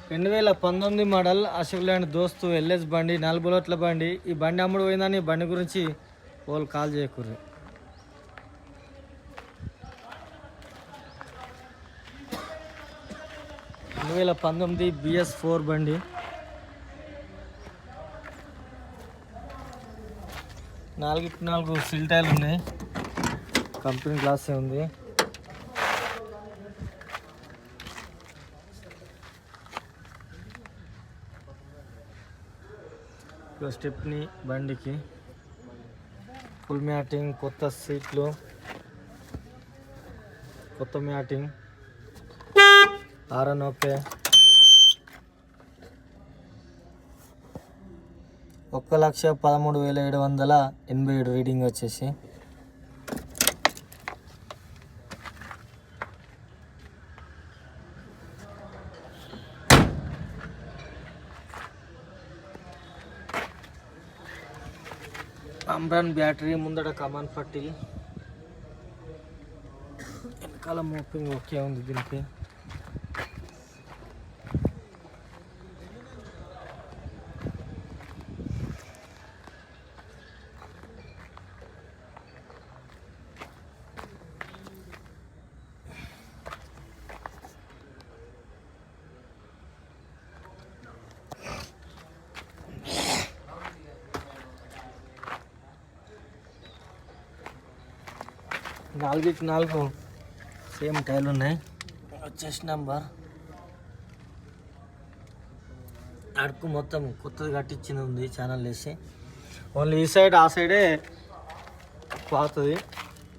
2019 model Ashok Leyland Dost L S బండి 4 బుల్లెట్ల బండి. ఈ బండి అమ్ముడు పోయిందని ఈ బండి గురించి వాళ్ళు కాల్ చేయకూర్రి. 2019 BS4 బండి. 4 సిల్ టైర్లు ఉన్నాయి. కంపెనీ గ్లాసే ఉంది. స్టెప్ని బండికి ఫుల్ మ్యాటింగ్, కొత్త సీట్లు, కొత్త మ్యాటింగ్, ఆర్ఎన్ ఓకే. 1,13,787 రీడింగ్ వచ్చేసి. అమ్రాన్ బ్యాటరీ, ముందట కమాన్ పట్టిల్, వెనకాల మోపింగ్ ఓకే ఉంది దీనికి. నాలుగికి 4 సేమ్ టైర్లు ఉన్నాయి. వచ్చేసి నెంబర్ అడుపు మొత్తం కొత్తది కట్టించింది ఉంది ఛానల్ వేసి. ఓన్లీ ఈ సైడ్ ఆ సైడే పోతుంది.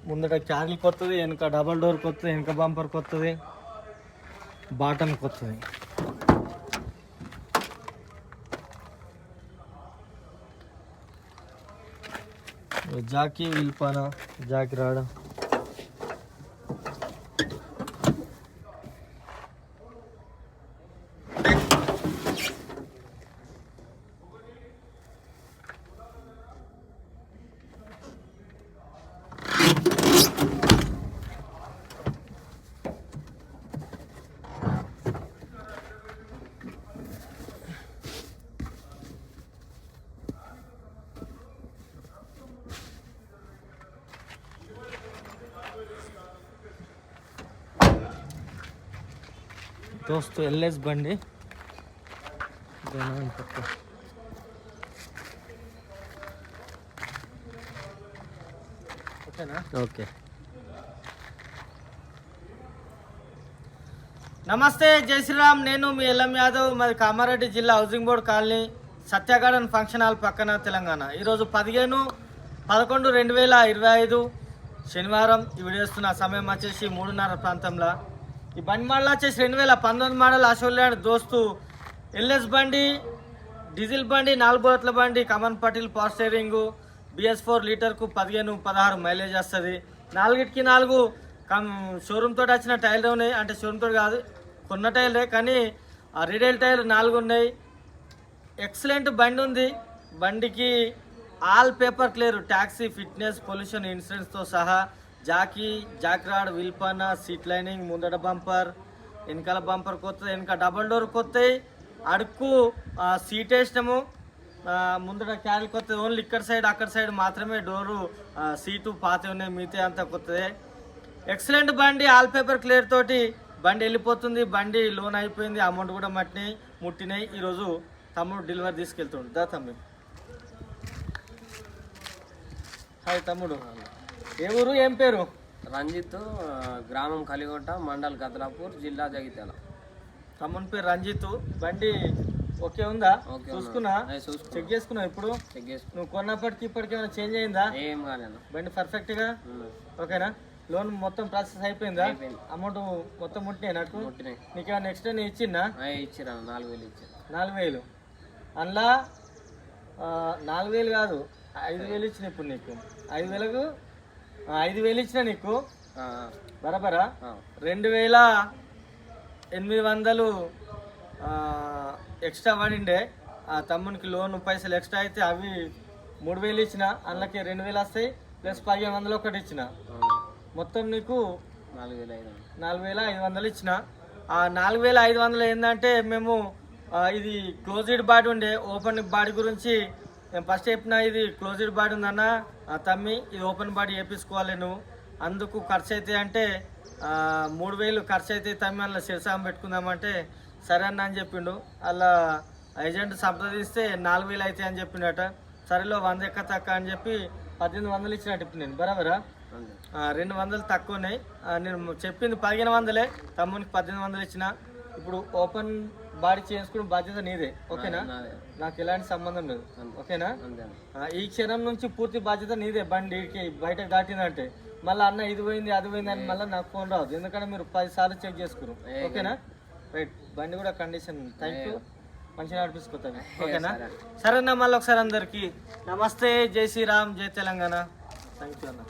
ముందట క్యారిల్ కొత్తది, వెనక డబల్ డోర్ కొత్తది, వెనక బంపర్ కొత్తది, బాటమ్ కొత్తది. జాకీ విల్పాన, జాకీ రాడ, దోస్తు ఎల్ఎస్ బండి. ఓకేనా? ఓకే. నమస్తే, జై శ్రీరామ్. నేను మీ ఎల్ఎం యాదవ్. మాది కామారెడ్డి జిల్లా హౌసింగ్ బోర్డ్ కాలనీ, సత్య గార్డెన్ ఫంక్షన్ హాల్ పక్కన, తెలంగాణ. ఈరోజు 15/11/2025 శనివారం. ఈ వీడియో వస్తున్న సమయం వచ్చేసి 3:30 ప్రాంతంలో. ఈ బండి మోడల్ వచ్చేసి 2019 model Ashok Leyland Dost L S బండి, డీజిల్ బండి, 4 బుల్లెట్ల బండి, కమన్ పటిల్, పవర్ స్టీరింగ్, BS4 లీటర్కు 15-16 మైలేజ్ వస్తుంది. 4కి 4 షోరూమ్ తోటి వచ్చిన టైర్లు ఉన్నాయి. అంటే షోరూమ్ తోటి కాదు, కొన్న టైర్లే, కానీ రీడైల్ టైర్ 4 ఉన్నాయి. ఎక్సలెంట్ బండి ఉంది. బండికి all paper clear, taxi, fitness, pollution ఇన్సూరెన్స్తో సహా. జాకీ, జాక్ రాడ్, విల్పన్న, సీట్ లైనింగ్, ముందట బంపర్, వెనకాల బంపర్ కొత్తది, వెనక డబల్ డోర్ కొత్తది, అడుక్కు సీట్ వేసినాము, ముందట క్యారీ కొత్తది. ఓన్లీ ఇక్కడ సైడ్ అక్కడ సైడ్ మాత్రమే డోరు సీటు పాత ఉన్నాయి, మిగతా అంతా కొత్తదే. ఎక్సలెంట్ బండి, ఆల్ పేపర్ క్లియర్ తోటి బండి వెళ్ళిపోతుంది. బండి లోన్ అయిపోయింది, అమౌంట్ కూడా ముట్టినాయి. ఈరోజు తమ్ముడు డెలివరీ తీసుకెళ్తుండు. దా తమ్ముడు. హాయ్ తమ్ముడు, ఏ ఊరు, ఏం పేరు? రంజిత్, గ్రామం కలిగొట్ట, మండల్ గద్లాపూర్, జిల్లా జగిత్యాల. తమ్ముని పేరు రంజిత్. బండి ఓకే ఉందా? చూసుకున్నా, చెక్ చేసుకున్నావు? ఇప్పుడు నువ్వు కొన్నప్పటికి ఇప్పటికి ఏమైనా చేంజ్ అయిందా? ఏం కాలేదు. బండి పర్ఫెక్ట్ గా ఓకేనా? లోన్ మొత్తం ప్రాసెస్ అయిపోయిందా? అమౌంట్ మొత్తం ముట్టినాయి నాకు? నీకు నెక్స్ట్ నేను ఇచ్చిందా? ఇచ్చిరా, 4,000 ఇచ్చి. 4,000 అందులో 4,000 కాదు, 5,000 ఇచ్చిన. ఇప్పుడు నీకు 5,000కు 5,000 ఇచ్చిన నీకు బరాబరా. 2,800 ఎక్స్ట్రా పడిండే. ఆ తమ్మునికి లోన్ పైసలు ఎక్స్ట్రా అయితే అవి 3,000 ఇచ్చిన. అందులోకి 2,000 వస్తాయి, ప్లస్ 1,500 ఒకటి ఇచ్చిన. మొత్తం నీకు 4,500 ఇచ్చిన. ఆ 4500 ఏంటంటే మేము ఇది క్లోజ్డ్ బాడీ ఉండే ఓపెన్ బాడీ గురించి నేను ఫస్ట్ చెప్పిన, ఇది క్లోజ్డ్ బాడీ ఉందన్న తమ్మి, ఇది ఓపెన్ బాడీ వేపించుకోవాలి నువ్వు, అందుకు ఖర్చు అయితే అంటే 3000 ఖర్చు అయితే తమ్మి, అందులో శిరసాం పెట్టుకుందామంటే సరే అన్న అని చెప్పిండు. అలా ఏజెంట్ సంప్రదిస్తే 4000 అవుతాయి అని చెప్పిండట. సరేలో 100 ఎక్క తక్కువ అని చెప్పి 1800 ఇచ్చినట్టు ఇప్పుడు నేను బరాబరా 200 తక్కువ ఉన్నాయి. నేను చెప్పింది 1500, తమ్మునికి 1800 ఇచ్చిన. ఇప్పుడు ఓపెన్ బాడీ చేసుకునే బాధ్యత నీదే, ఓకేనా? నాకు ఎలాంటి సంబంధం లేదు, ఓకేనా? ఈ క్షణం నుంచి పూర్తి బాధ్యత నీదే. బండికి బయటకు దాటిందంటే మళ్ళీ అన్న ఇది పోయింది అది పోయింది అని మళ్ళీ నాకు ఫోన్ రావద్దు, ఎందుకంటే మీరు 10 సార్లు చెక్ చేసుకున్నారు, ఓకేనా? రైట్, బండి కూడా కండిషన్ థ్యాంక్ యూ, మంచిగా నడిపించుకుంటాను, ఓకేనా? సరే అన్న, మళ్ళీ ఒకసారి అందరికీ నమస్తే, జై శ్రీరామ్, జై తెలంగాణ, థ్యాంక్ యూ అన్న.